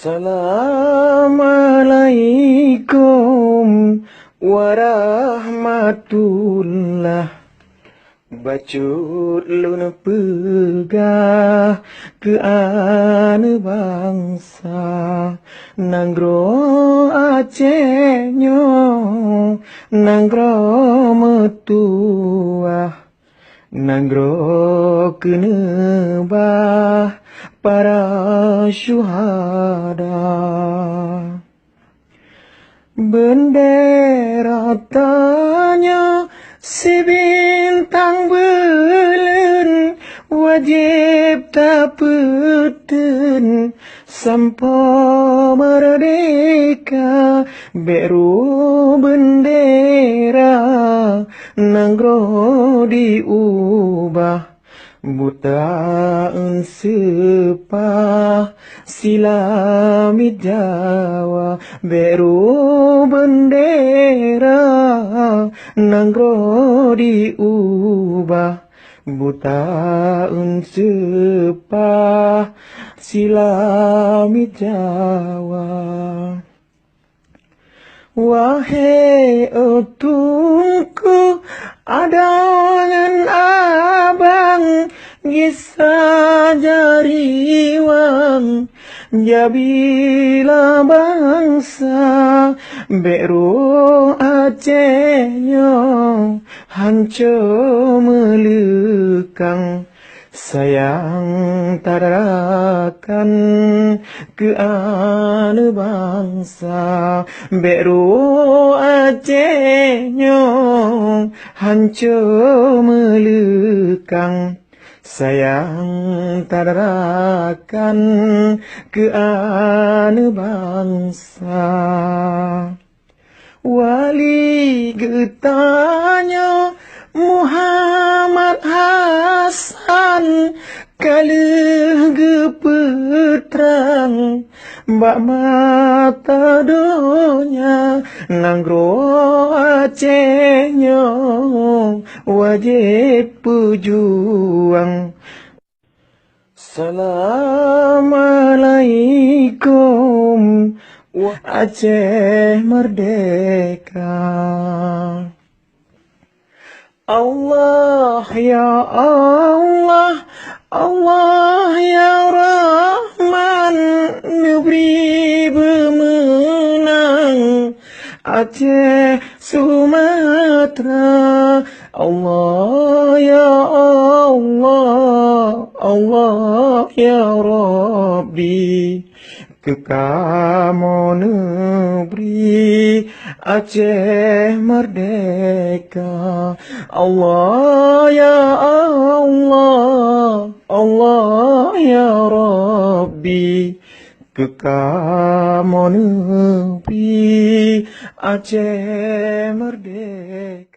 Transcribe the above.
Assalamualaikum warahmatullah. Bacut lun pegah ke ane bangsa, nanggro Acehnya nanggro metuah, nanggro kenebah para syuhada. Bendera tanya si bintang bulan, wajib tak peten sampai merdeka. Beru bendera nanggro diubah, buta sepah silamit Jawa. Beru bendera nanggro diubah, buta sepah silamit Jawa. Wahai etungku adangan abang, gisa jariwang jabila bangsa. Beru Acehnya hancur melekang, sayang tarakan ke ane bangsa. Beru Acehnya hancur melekang, sayang tarakan ke ane bangsa. Wali getanya Muhammad Hasan, kalih gepetrang bak mata donya. Nanggro Acehnya wajib pejuang. Assalamualaikum Aceh merdeka. Allah ya Allah, Allah ya Rahman, negeri bemenang Aceh Sumatera. Allah ya Allah, Allah ya Rabbi, kekamu negeri Aceh merdeka. Allah ya Allah, Allah ya Rabbi, kekamu negeri Aceh merdeka.